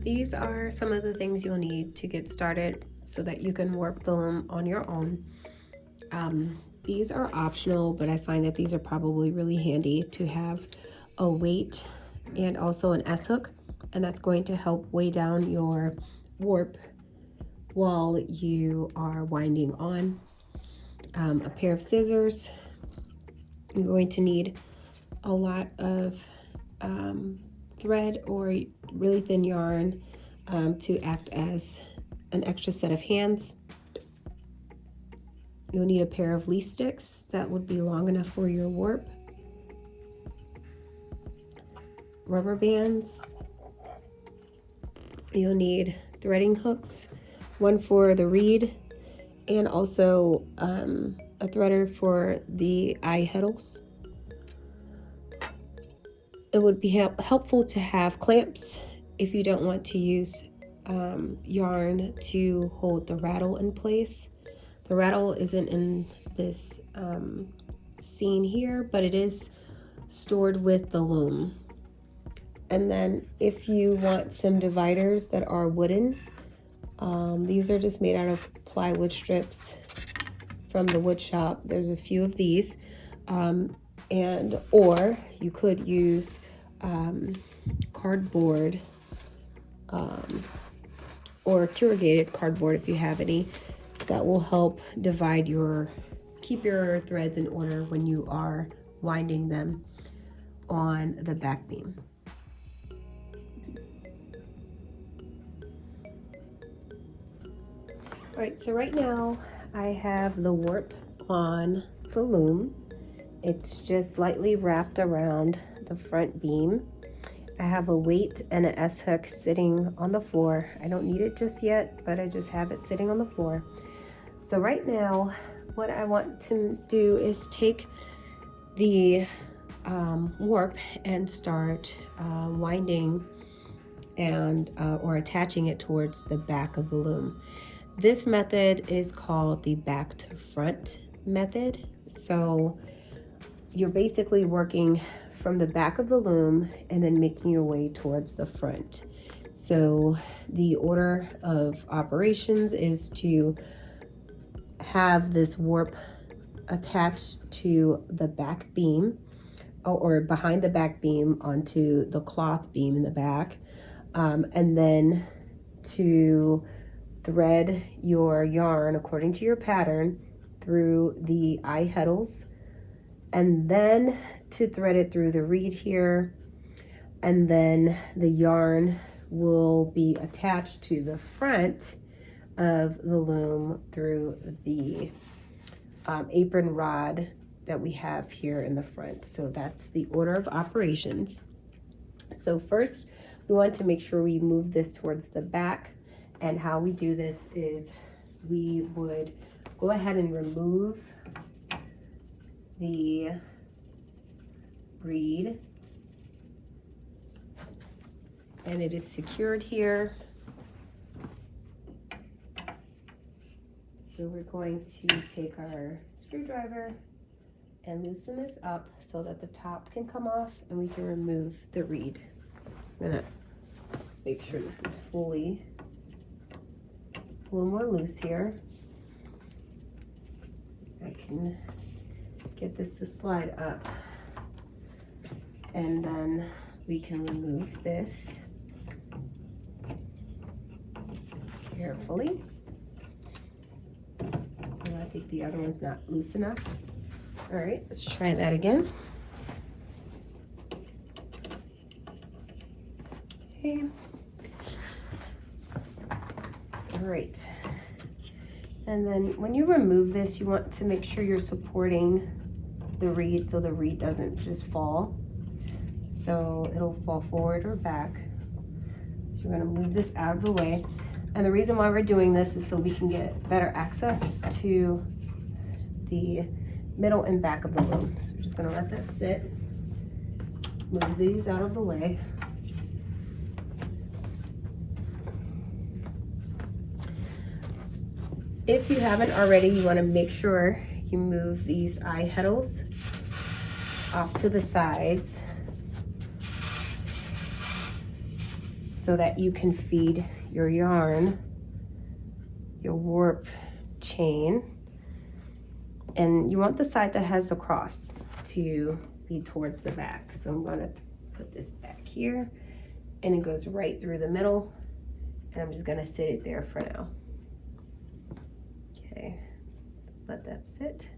These are some of the things you'll need to get started so that you can warp the loom on your own. These are optional, but I find that these are probably really handy to have a weight and also an S-hook, and that's going to help weigh down your warp while you are winding on. A pair of scissors. You're going to need a lot of thread or really thin yarn to act as an extra set of hands. You'll need a pair of lease sticks that would be long enough for your warp. Rubber bands. You'll need threading hooks, one for the reed and also a threader for the eye heddles. It would be helpful to have clamps if you don't want to use yarn to hold the rattle in place. The rattle isn't in this scene here, but it is stored with the loom. And then if you want some dividers that are wooden, these are just made out of plywood strips from the wood shop. There's a few of these, or you could use cardboard or corrugated cardboard if you have any. That will help keep your threads in order when you are winding them on the back beam. All right, so right now I have the warp on the loom. It's just lightly wrapped around the front beam. I have a weight and an S-hook sitting on the floor. I don't need it just yet, but I just have it sitting on the floor. So right now, what I want to do is take the warp and start winding and or attaching it towards the back of the loom. This method is called the back to front method. So you're basically working from the back of the loom and then making your way towards the front. So the order of operations is to have this warp attached to the back beam or behind the back beam onto the cloth beam in the back, and then to thread your yarn according to your pattern through the eye heddles, and then to thread it through the reed here, and then the yarn will be attached to the front of the loom through the apron rod that we have here in the front. So that's the order of operations. So first we want to make sure we move this towards the back, and how we do this is we would go ahead and remove the reed, and it is secured here. So we're going to take our screwdriver and loosen this up so that the top can come off and we can remove the reed. I'm gonna make sure this is fully a little more loose here. I can get this to slide up, and then we can remove this carefully. And I think the other one's not loose enough. All right, let's try that again. Okay. All right. And then when you remove this, you want to make sure you're supporting the reed so the reed doesn't just fall. So it'll fall forward or back. So we're gonna move this out of the way. And the reason why we're doing this is so we can get better access to the middle and back of the loom. So we're just gonna let that sit. Move these out of the way. If you haven't already, you want to make sure you move these eye heddles off to the sides so that you can feed your yarn, your warp chain. And you want the side that has the cross to be towards the back. So I'm going to put this back here, and it goes right through the middle, and I'm just going to sit it there for now. Okay, just let that sit.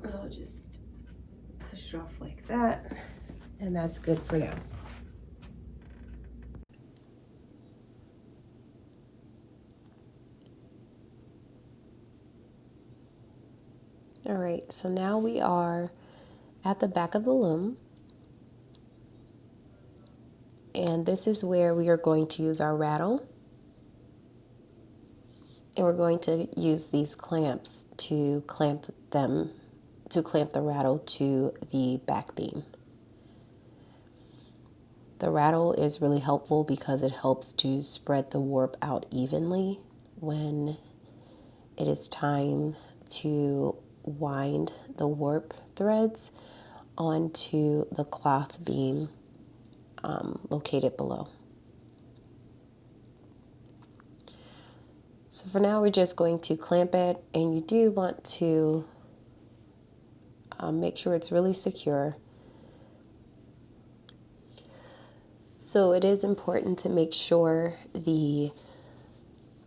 I'll just push it off like that, and that's good for now. All right, so now we are at the back of the loom, and this is where we are going to use our rattle, and we're going to use these clamps to clamp the rattle to the back beam. The rattle is really helpful because it helps to spread the warp out evenly when it is time to wind the warp threads onto the cloth beam located below. So for now, we're just going to clamp it, and you do want to make sure it's really secure. So it is important to make sure the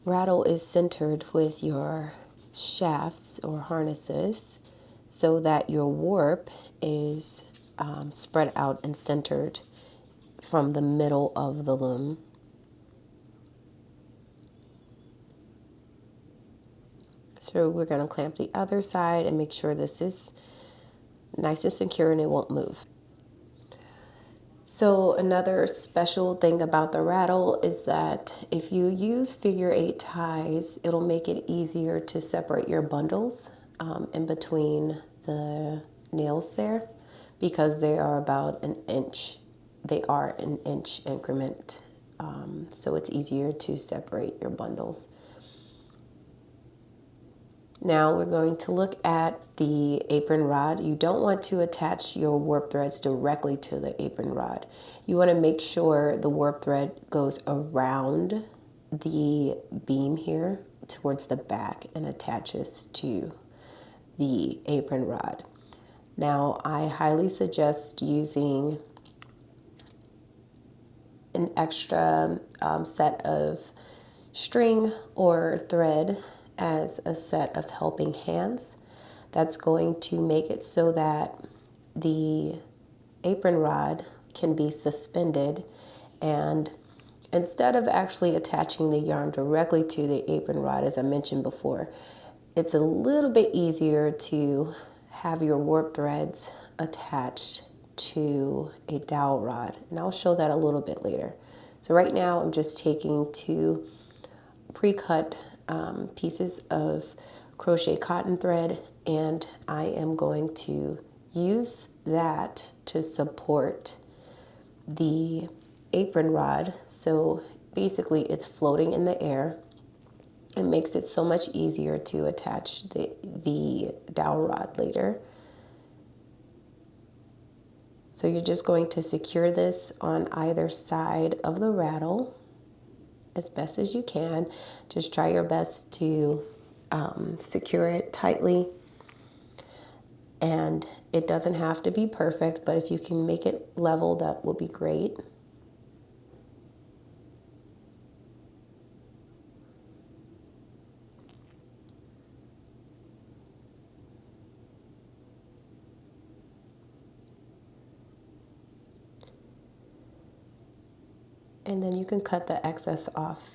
rattle is centered with your shafts or harnesses so that your warp is spread out and centered from the middle of the loom. So we're going to clamp the other side and make sure this is nice and secure and it won't move. So another special thing about the rattle is that if you use figure-8 ties, it'll make it easier to separate your bundles in between the nails there, because they are about an inch. They are an inch increment, so it's easier to separate your bundles. Now we're going to look at the apron rod. You don't want to attach your warp threads directly to the apron rod. You want to make sure the warp thread goes around the beam here towards the back and attaches to the apron rod. Now I highly suggest using an extra set of string or thread as a set of helping hands. That's going to make it so that the apron rod can be suspended, and instead of actually attaching the yarn directly to the apron rod, as I mentioned before, it's a little bit easier to have your warp threads attached to a dowel rod, and I'll show that a little bit later. So right now I'm just taking two pre-cut pieces of crochet cotton thread, and I am going to use that to support the apron rod. So basically it's floating in the air. It makes it so much easier to attach the dowel rod later. So you're just going to secure this on either side of the rattle as best as you can. Just try your best to secure it tightly. And it doesn't have to be perfect, but if you can make it level, that will be great. And then you can cut the excess off.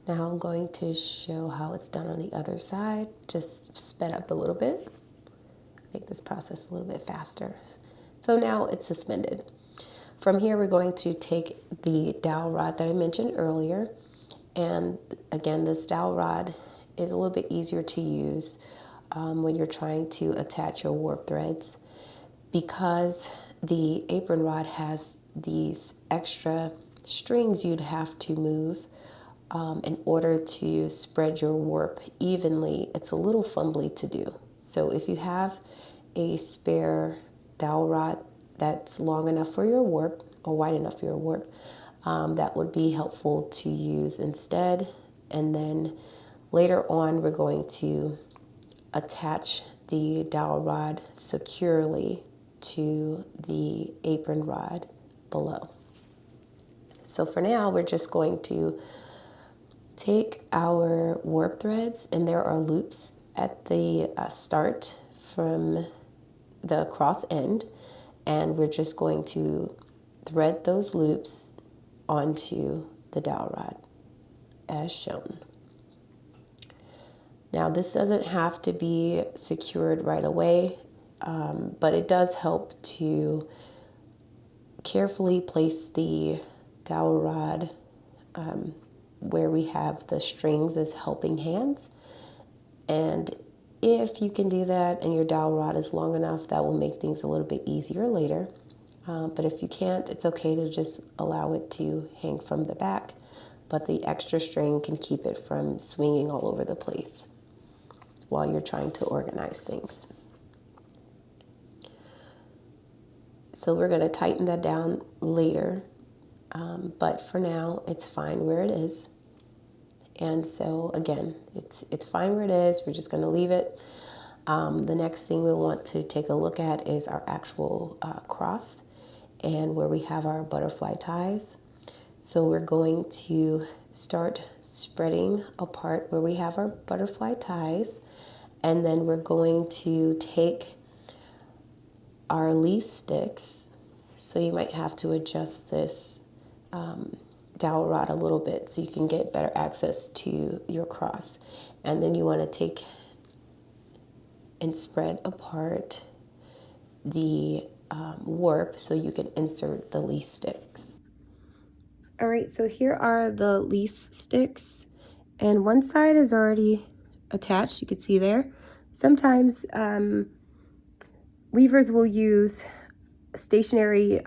Now I'm going to show how it's done on the other side, just sped up a little bit. Make this process a little bit faster. So now it's suspended. From here, we're going to take the dowel rod that I mentioned earlier. And again, this dowel rod is a little bit easier to use when you're trying to attach your warp threads, because the apron rod has these extra strings you'd have to move in order to spread your warp evenly. It's a little fumbly to do. So if you have a spare dowel rod that's long enough for your warp or wide enough for your warp, that would be helpful to use instead. And then later on, we're going to attach the dowel rod securely to the apron rod below. So for now, we're just going to take our warp threads, and there are loops at the start from the cross end, and we're just going to thread those loops onto the dowel rod as shown. Now this doesn't have to be secured right away, but it does help to carefully place the dowel rod where we have the strings as helping hands. And if you can do that and your dowel rod is long enough, that will make things a little bit easier later. But if you can't, it's okay to just allow it to hang from the back, but the extra string can keep it from swinging all over the place while you're trying to organize things. So we're going to tighten that down later, but for now it's fine where it is. And so again, it's fine where it is. We're just going to leave it. The next thing we want to take a look at is our actual cross and where we have our butterfly ties. So we're going to start spreading apart where we have our butterfly ties, and then we're going to take our lease sticks. So you might have to adjust this dowel rod a little bit so you can get better access to your cross. And then you want to take and spread apart the warp so you can insert the lease sticks. All right, so here are the lease sticks, and one side is already attached, you can see there. Sometimes weavers will use stationary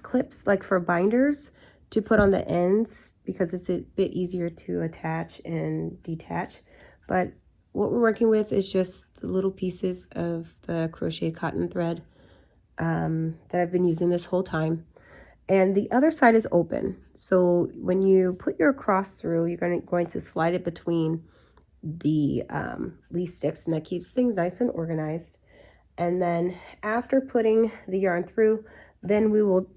clips like for binders to put on the ends because it's a bit easier to attach and detach. But what we're working with is just the little pieces of the crochet cotton thread that I've been using this whole time. And the other side is open. So when you put your cross through, you're going to slide it between the lease sticks, and that keeps things nice and organized. And then after putting the yarn through, then we will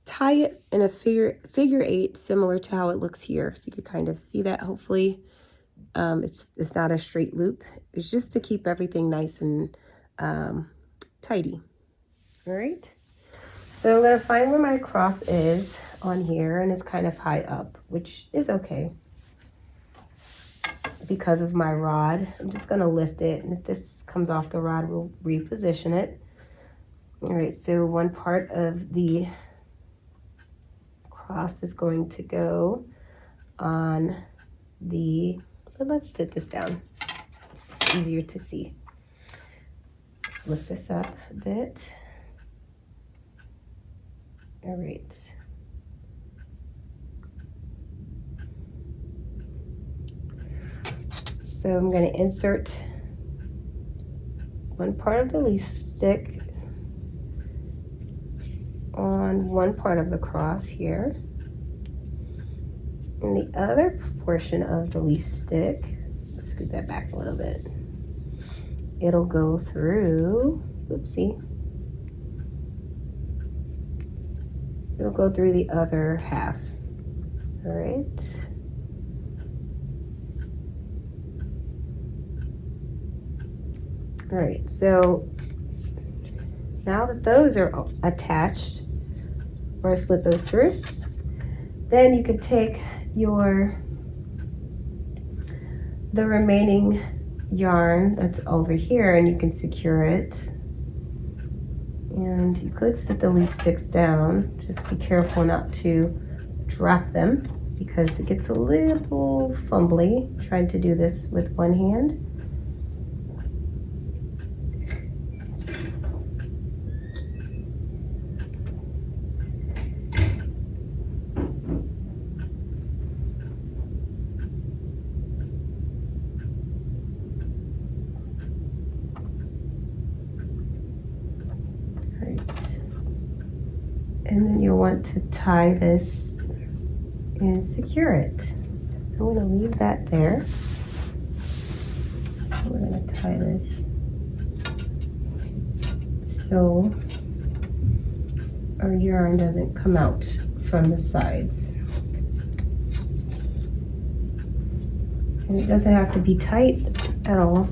tie it in a figure eight, similar to how it looks here. So you can kind of see that, hopefully. It's not a straight loop. It's just to keep everything nice and tidy. All right. So I'm going to find where my cross is on here, and it's kind of high up, which is okay because of my rod. I'm just going to lift it, and if this comes off the rod, we'll reposition it. All right, so one part of the cross is going to go on the, so let's sit this down. It's easier to see. Let's lift this up a bit. All right. So I'm going to insert one part of the lease stick on one part of the cross here. And the other portion of the lease stick, let's scoot that back a little bit. It'll go through, oopsie. It'll go through the other half. All right. All right, so now that those are attached, or slip those through, then you can take the remaining yarn that's over here, and you can secure it. And you could set the lease sticks down. Just be careful not to drop them because it gets a little fumbly trying to do this with one hand. Right. And then you'll want to tie this and secure it. So I'm going to leave that there. We're going to tie this so our yarn doesn't come out from the sides. And it doesn't have to be tight at all.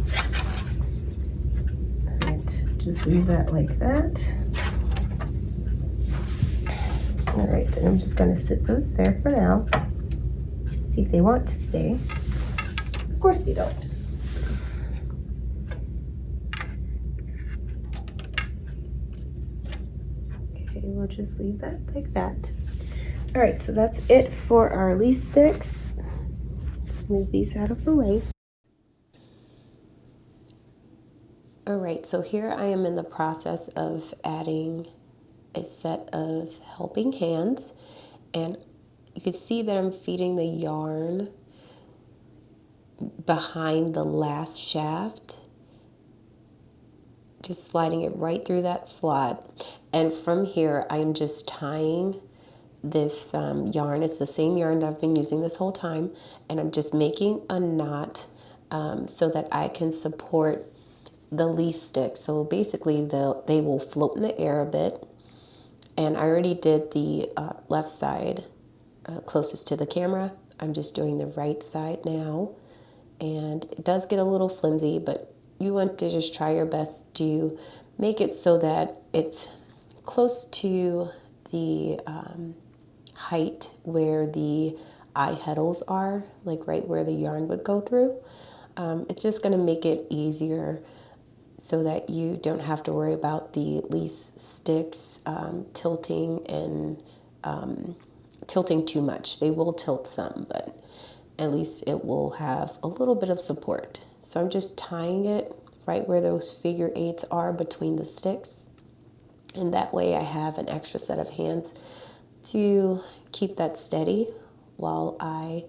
All right, just leave that like that. All right, and I'm just going to sit those there for now. See if they want to stay. Of course they don't. Okay, we'll just leave that like that. All right, so that's it for our lease sticks. Let's move these out of the way. All right, so here I am in the process of adding a set of helping hands, and you can see that I'm feeding the yarn behind the last shaft, just sliding it right through that slot. And from here, I'm just tying this yarn. It's the same yarn that I've been using this whole time, and I'm just making a knot so that I can support the lease sticks. So basically, they will float in the air a bit. And I already did the left side closest to the camera. I'm just doing the right side now. And it does get a little flimsy, but you want to just try your best to make it so that it's close to the height where the eye heddles are, like right where the yarn would go through. It's just going to make it easier so that you don't have to worry about the lease sticks tilting and tilting too much. They will tilt some, but at least it will have a little bit of support. So I'm just tying it right where those figure eights are between the sticks. And that way I have an extra set of hands to keep that steady while I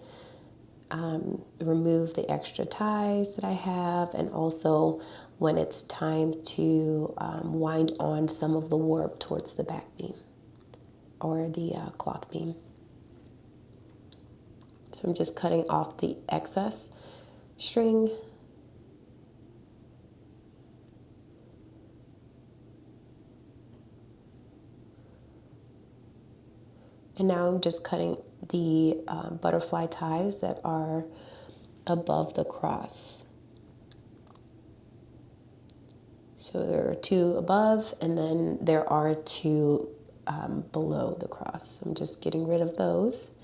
remove the extra ties that I have, and also when it's time to wind on some of the warp towards the back beam or the cloth beam. So I'm just cutting off the excess string. And now I'm just cutting the butterfly ties that are above the cross. So there are two above, and then there are two below the cross. So I'm just getting rid of those.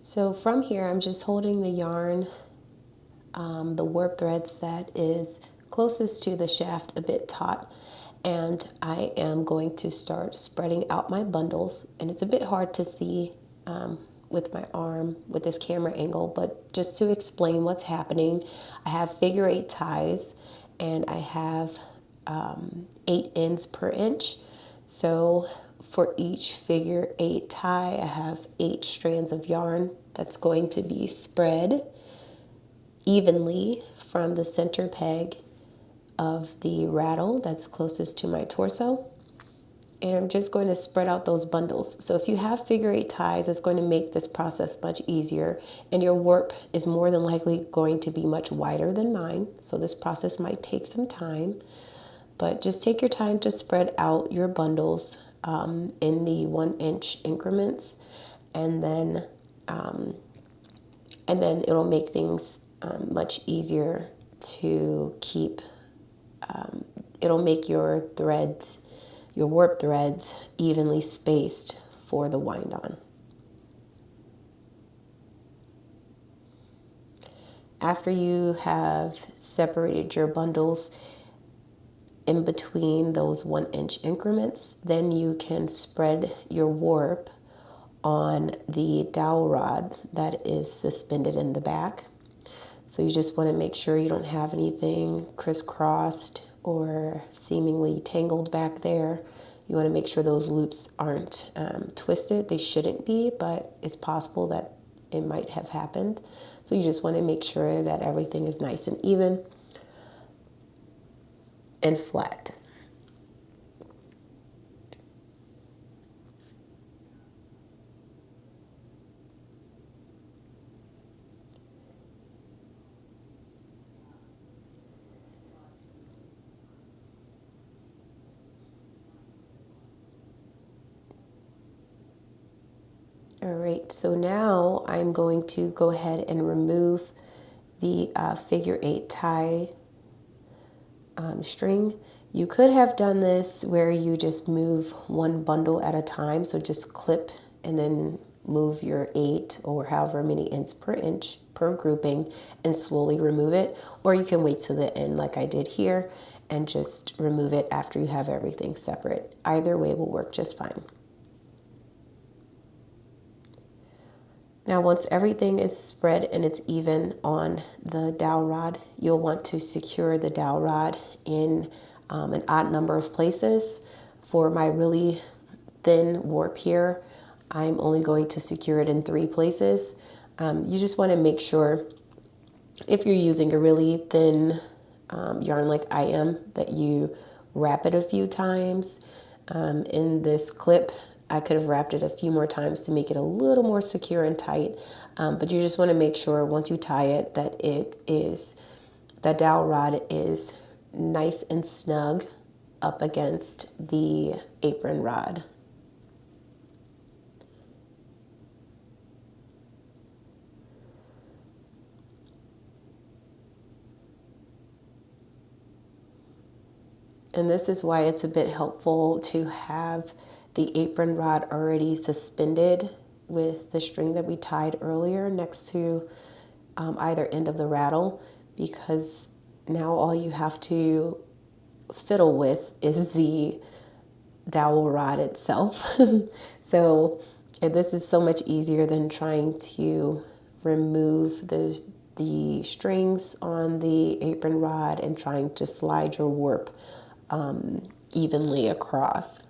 So from here, I'm just holding the yarn, the warp threads that is closest to the shaft a bit taut, and I am going to start spreading out my bundles. And it's a bit hard to see with my arm with this camera angle, but just to explain what's happening, I have figure eight ties, and I have 8 ends per inch. So for each figure eight tie, I have 8 strands of yarn that's going to be spread evenly from the center peg of the rattle that's closest to my torso. And I'm just going to spread out those bundles. So if you have figure eight ties, it's going to make this process much easier. And your warp is more than likely going to be much wider than mine. So this process might take some time. But just take your time to spread out your bundles in the 1 inch increments. And then it'll make things much easier to keep. It'll make your threads, your warp threads, evenly spaced for the wind on. After you have separated your bundles in between those 1 inch increments, then you can spread your warp on the dowel rod that is suspended in the back. So you just want to make sure you don't have anything crisscrossed or seemingly tangled back there. You want to make sure those loops aren't twisted. They shouldn't be, but it's possible that it might have happened. So you just want to make sure that everything is nice and even and flat. All right, so now I'm going to go ahead and remove the figure 8 tie string. You could have done this where you just move one bundle at a time, so just clip and then move your 8 or however many inch per grouping and slowly remove it, or you can wait till the end like I did here and just remove it after you have everything separate. Either way will work just fine. Now, once everything is spread and it's even on the dowel rod, you'll want to secure the dowel rod in an odd number of places. For my really thin warp here, I'm only going to secure it in 3 places. You just want to make sure, if you're using a really thin yarn like I am, that you wrap it a few times. In this clip, I could have wrapped it a few more times to make it a little more secure and tight, but you just want to make sure once you tie it that that dowel rod is nice and snug up against the apron rod. And this is why it's a bit helpful to have the apron rod already suspended with the string that we tied earlier next to either end of the rattle, because now all you have to fiddle with is the dowel rod itself. So this is so much easier than trying to remove the strings on the apron rod and trying to slide your warp evenly across.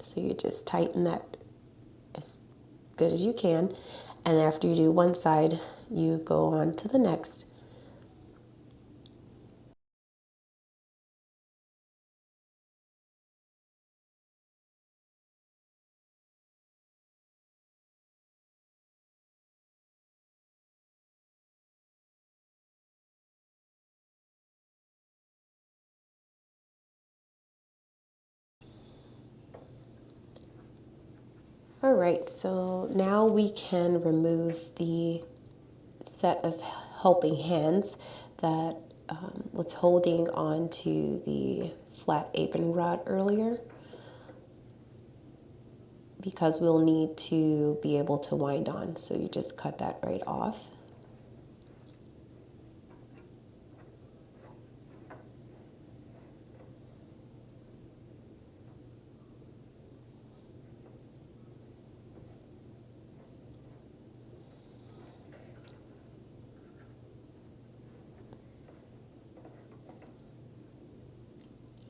So you just tighten that as good as you can, and after you do one side, you go on to the next. All right, so now we can remove the set of helping hands that was holding on to the flat apron rod earlier, because we'll need to be able to wind on. So you just cut that right off.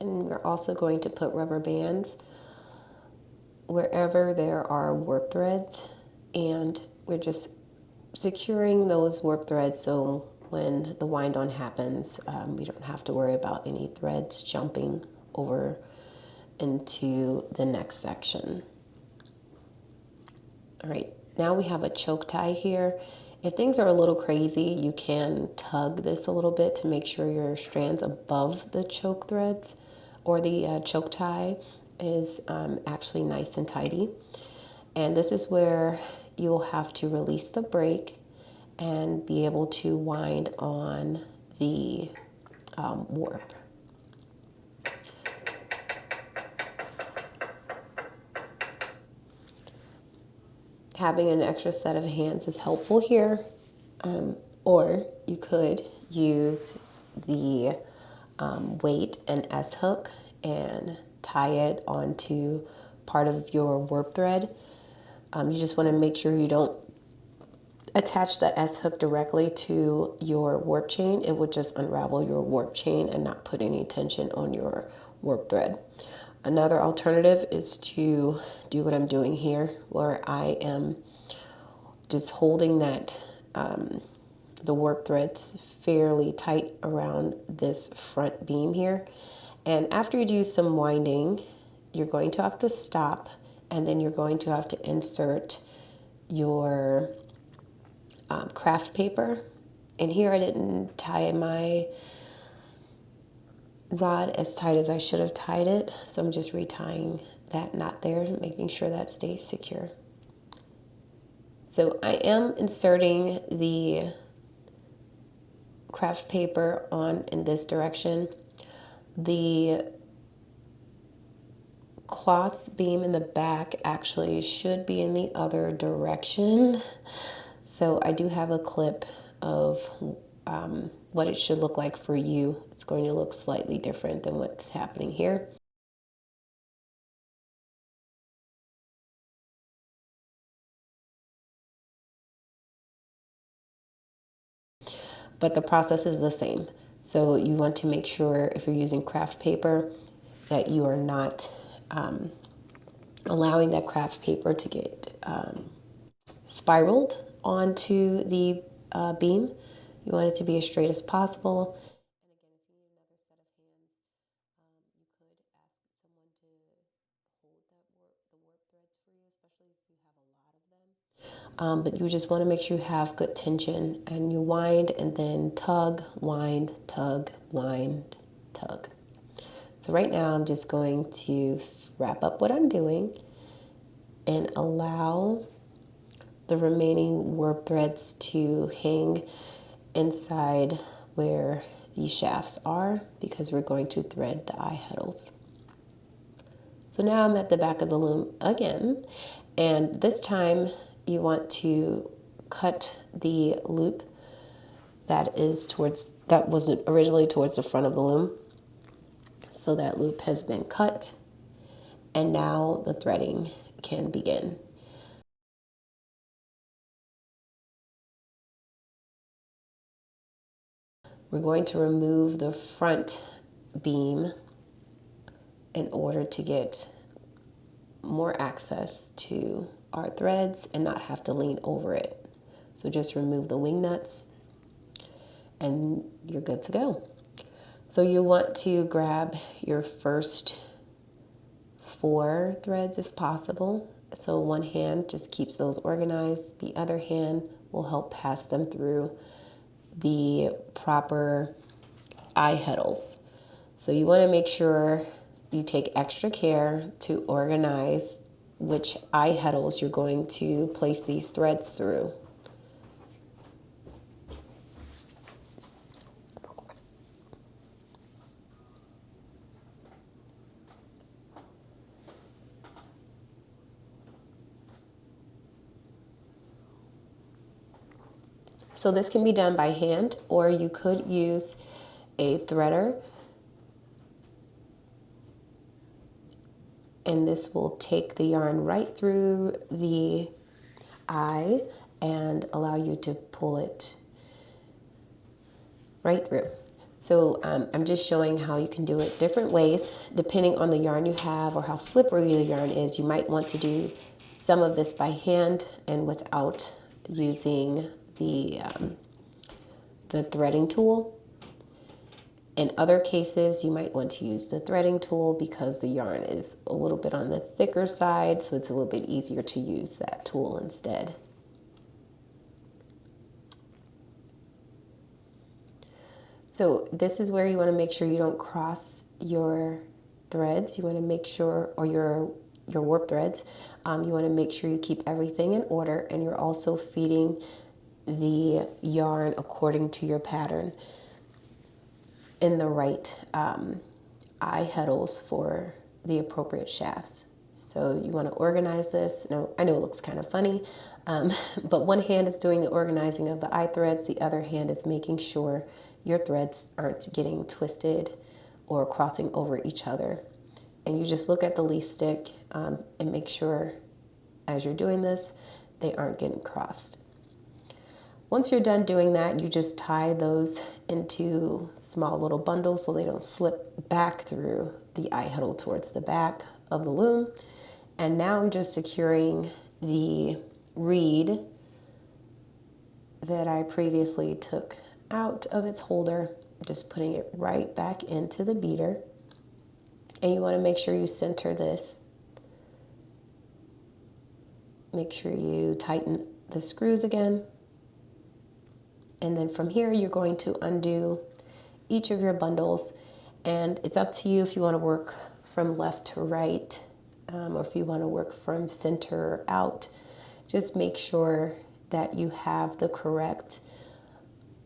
And we're also going to put rubber bands wherever there are warp threads, and we're just securing those warp threads so when the wind on happens, we don't have to worry about any threads jumping over into the next section. All right, now we have a choke tie here. If things are a little crazy, you can tug this a little bit to make sure your strands above the choke threads or the choke tie is actually nice and tidy. And this is where you'll have to release the brake and be able to wind on the warp. Having an extra set of hands is helpful here, or you could use the weight and S hook and tie it onto part of your warp thread. You just want to make sure you don't attach the S hook directly to your warp chain, it would just unravel your warp chain and not put any tension on your warp thread. Another alternative is to do what I'm doing here, where I am just holding that the warp threads fairly tight around this front beam here. And after you do some winding, you're going to have to stop, and then you're going to have to insert your craft paper. And here I didn't tie my rod as tight as I should have tied it, so I'm just retying that knot there, making sure that stays secure. So I am inserting the craft paper on in this direction. The cloth beam in the back actually should be in the other direction. So I do have a clip of what it should look like for you. It's going to look slightly different than what's happening here. But the process is the same. So you want to make sure, if you're using craft paper, that you are not allowing that craft paper to get spiraled onto the beam. You want it to be as straight as possible. And again, if you need another set of hands, you could ask someone to hold the warp threads for you, especially if you have a lot of them. But you just want to make sure you have good tension, and you wind and then tug, wind, tug, wind, tug. So right now I'm just going to wrap up what I'm doing and allow the remaining warp threads to hang inside where these shafts are, because we're going to thread the eye heddles. So now I'm at the back of the loom again, and this time you want to cut the loop that was originally towards the front of the loom. So that loop has been cut, and now the threading can begin. We're going to remove the front beam in order to get more access to our threads and not have to lean over it. So just remove the wing nuts and you're good to go. So you want to grab your first 4 threads if possible. So one hand just keeps those organized. The other hand will help pass them through the proper eye heddles. So you want to make sure you take extra care to organize which eye heddles you're going to place these threads through. So this can be done by hand, or you could use a threader, and this will take the yarn right through the eye and allow you to pull it right through. So I'm just showing how you can do it different ways depending on the yarn you have or how slippery the yarn is. You might want to do some of this by hand and without using the threading tool. In other cases, you might want to use the threading tool because the yarn is a little bit on the thicker side, so it's a little bit easier to use that tool instead. So this is where you want to make sure you don't cross your threads. You want to make sure, or your warp threads, you want to make sure you keep everything in order, and you're also feeding the yarn according to your pattern in the right eye heddles for the appropriate shafts. So you want to organize this. Now, I know it looks kind of funny, but one hand is doing the organizing of the eye threads, the other hand is making sure your threads aren't getting twisted or crossing over each other. And you just look at the lease stick and make sure as you're doing this, they aren't getting crossed. Once you're done doing that, you just tie those into small little bundles so they don't slip back through the eye heddle towards the back of the loom. And now I'm just securing the reed that I previously took out of its holder, just putting it right back into the beater. And you want to make sure you center this. Make sure you tighten the screws again. And then from here, you're going to undo each of your bundles. And it's up to you if you want to work from left to right, or if you want to work from center out. Just make sure that you have the correct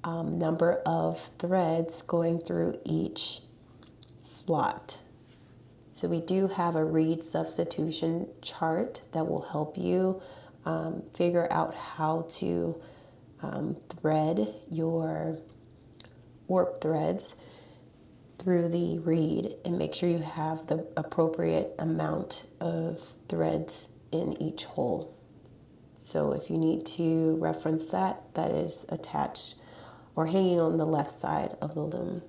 number of threads going through each slot. So we do have a reed substitution chart that will help you figure out how to thread your warp threads through the reed, and make sure you have the appropriate amount of threads in each hole. So if you need to reference that, that is attached or hanging on the left side of the loom.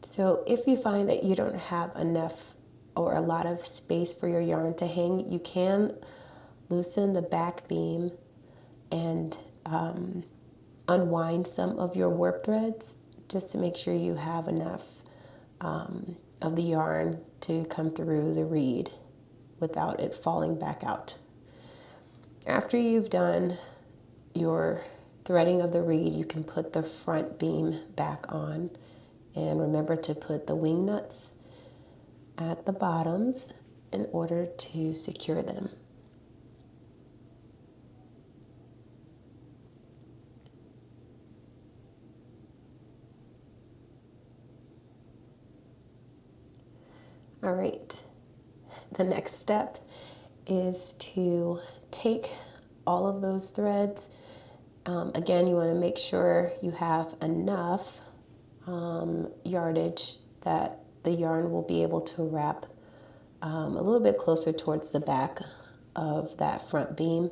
So if you find that you don't have enough or a lot of space for your yarn to hang, you can loosen the back beam and unwind some of your warp threads just to make sure you have enough of the yarn to come through the reed without it falling back out. After you've done your threading of the reed, you can put the front beam back on. And remember to put the wing nuts at the bottoms in order to secure them. All right, the next step is to take all of those threads. Again, you want to make sure you have enough yardage that the yarn will be able to wrap a little bit closer towards the back of that front beam,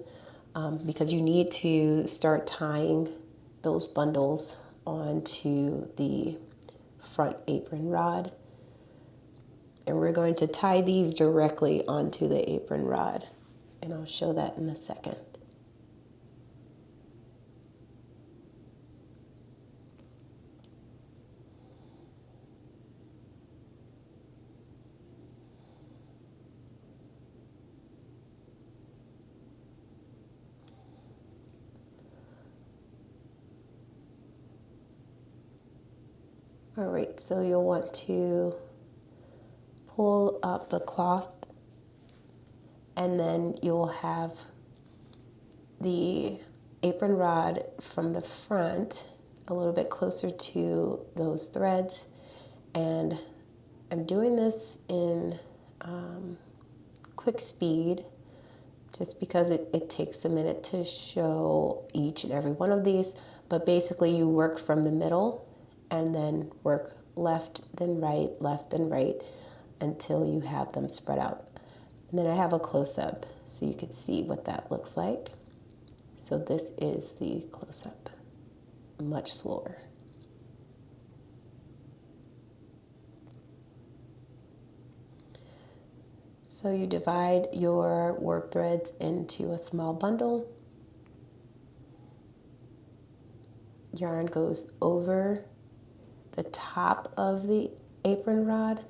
because you need to start tying those bundles onto the front apron rod. And we're going to tie these directly onto the apron rod, and I'll show that in a second. All right, so you'll want to pull up the cloth, and then you'll have the apron rod from the front a little bit closer to those threads. And I'm doing this in quick speed just because it takes a minute to show each and every one of these. But basically you work from the middle and then work left, then right, left, then right until you have them spread out. And then I have a close-up so you can see what that looks like. So this is the close-up, much slower. So you divide your warp threads into a small bundle. Yarn goes over the top of the apron rod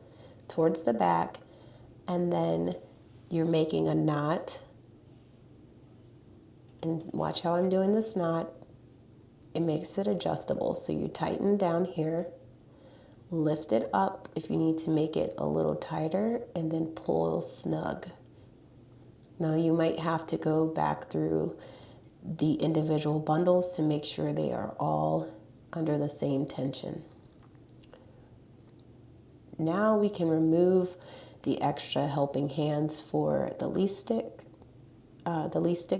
towards the back, and then you're making a knot. And watch how I'm doing this knot. It makes it adjustable. So you tighten down here, lift it up if you need to make it a little tighter, and then pull snug. Now you might have to go back through the individual bundles to make sure they are all under the same tension. Now we can remove the extra helping hands for the lease stick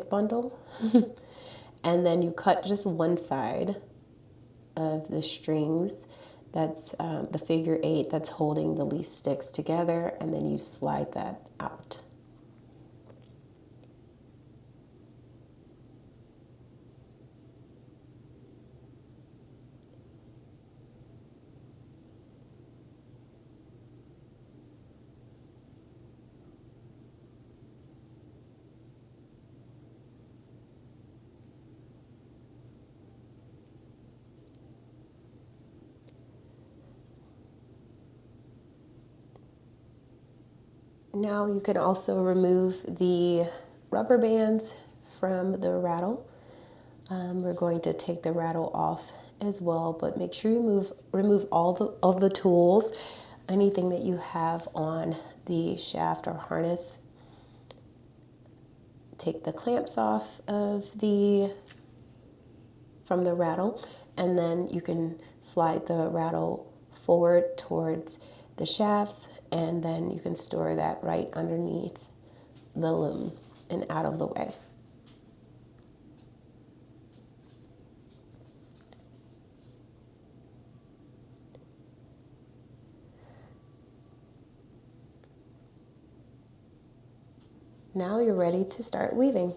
bundle. And then you cut just one side of the strings. That's the figure 8 that's holding the lease sticks together, and then you slide that out. Now you can also remove the rubber bands from the rattle. We're going to take the rattle off as well, but make sure you remove all of the tools, anything that you have on the shaft or harness. Take the clamps off from the rattle, and then you can slide the rattle forward towards the shafts, and then you can store that right underneath the loom and out of the way. Now you're ready to start weaving.